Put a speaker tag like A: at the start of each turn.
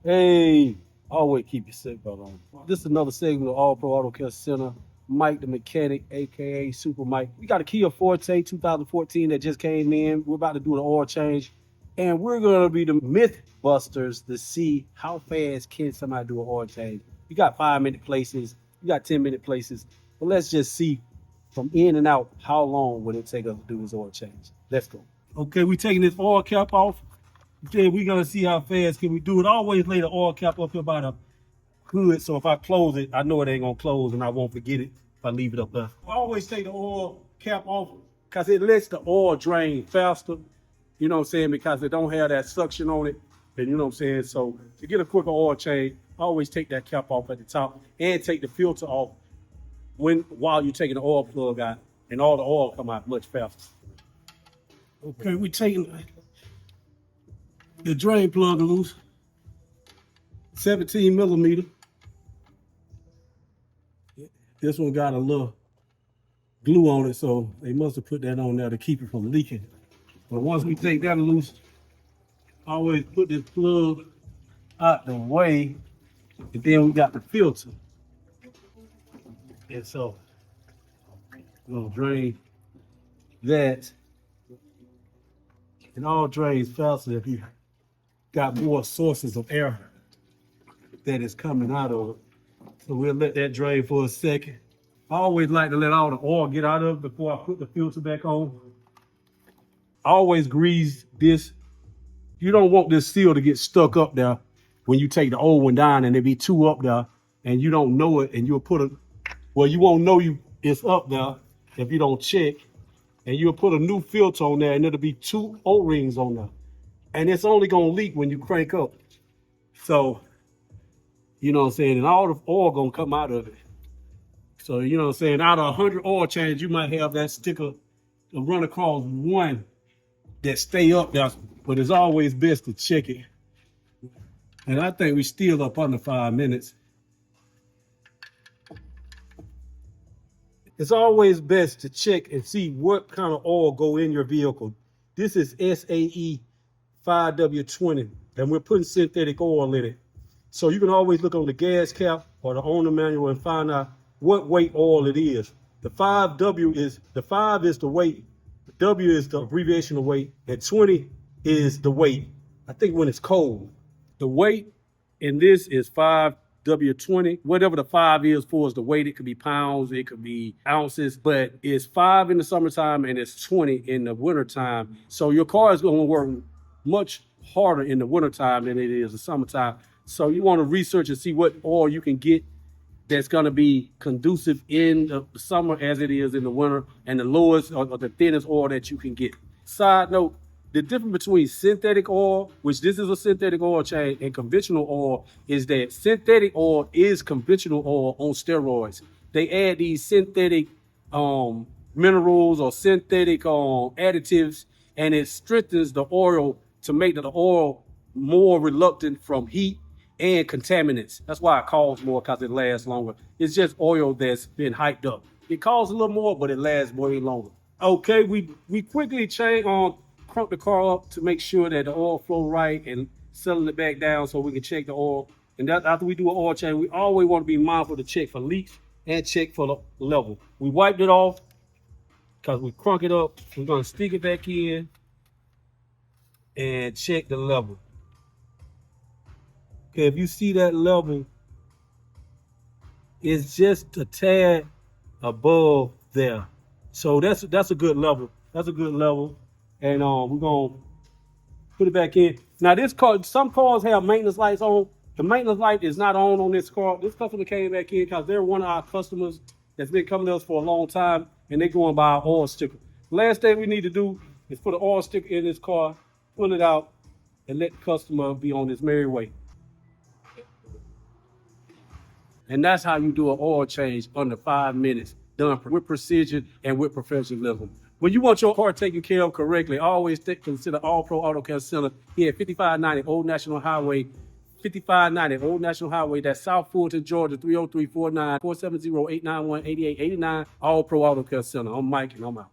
A: Hey, always keep your seatbelt on. This is another segment of All Pro Auto Care Center. Mike the mechanic, aka Super Mike. We got a Kia Forte 2014 that just came in. We're about to do an oil change, and we're gonna be the myth busters to see how fast can somebody do an oil change. You got 5 minute places, you got 10 minute places, but let's just see from in and out how long would it take us to do this oil change. Let's go. Okay, we taking this oil cap off. Then we're gonna see how fast can we do it. I always lay the oil cap up here by the hood, so if I close it, I know it ain't gonna close and I won't forget it if I leave it up there. I always take the oil cap off because it lets the oil drain faster, you know what I'm saying, because it don't have that suction on it, and you know what I'm saying. So to get a quicker oil change, I always take that cap off at the top and take the filter off while you're taking the oil plug out, and all the oil come out much faster. Okay, we taking the drain plug loose, 17 millimeter. This one got a little glue on it, so they must have put that on there to keep it from leaking. But once we take that loose, I always put this plug out the way, and then we got the filter. And so we're gonna drain that. And all drains faster if you got more sources of air that is coming out of it. So we'll let that drain for a second. I always like to let all the oil get out of it before I put the filter back on. I always grease this. You don't want this seal to get stuck up there when you take the old one down and there be two up there and you don't know it, and you'll put you won't know it's up there if you don't check, and you'll put a new filter on there and it'll be two O-rings on there. And it's only gonna leak when you crank up. So, you know what I'm saying? And all the oil gonna come out of it. So, you know what I'm saying? Out of 100 oil changes, you might have that sticker to run across one that stay up there, but it's always best to check it. And I think we still up under 5 minutes. It's always best to check and see what kind of oil go in your vehicle. This is SAE 5W20, and we're putting synthetic oil in it. So you can always look on the gas cap or the owner manual and find out what weight oil it is. The 5 is the weight, the W is the abbreviation of weight, and 20 is the weight. I think when it's cold. The weight in this is 5W20. Whatever the 5 is for is the weight. It could be pounds, it could be ounces, but it's 5 in the summertime and it's 20 in the wintertime. So your car is gonna work much harder in the wintertime than it is the summertime. So you want to research and see what oil you can get that's going to be conducive in the summer as it is in the winter, and the lowest or the thinnest oil that you can get. Side note, the difference between synthetic oil, which this is a synthetic oil change, and conventional oil is that synthetic oil is conventional oil on steroids. They add these synthetic minerals or synthetic additives, and it strengthens the oil to make the oil more reluctant from heat and contaminants. That's why it costs more, because it lasts longer. It's just oil that's been hyped up. It costs a little more, but it lasts way longer. Okay, we quickly crunk the car up to make sure that the oil flow right and settle it back down so we can check the oil. And after we do an oil change, we always want to be mindful to check for leaks and check for the level. We wiped it off because we crunk it up. We're gonna stick it back in and check the level. Okay, if you see that level, it's just a tad above there. So that's a good level. That's a good level. And we're gonna put it back in. Now this car, some cars have maintenance lights on. The maintenance light is not on this car. This customer came back in because they're one of our customers that's been coming to us for a long time, and they're going by our oil sticker. Last thing we need to do is put an oil sticker in this car, pull it out, and let the customer be on his merry way. And that's how you do an oil change under 5 minutes, done with precision and with professionalism. When you want your car taken care of correctly, always consider All Pro Auto Care Center here at 5590 Old National Highway. 5590 Old National Highway, that's South Fulton, Georgia, 30349 470-891-8889. All Pro Auto Care Center. I'm Mike, and I'm out.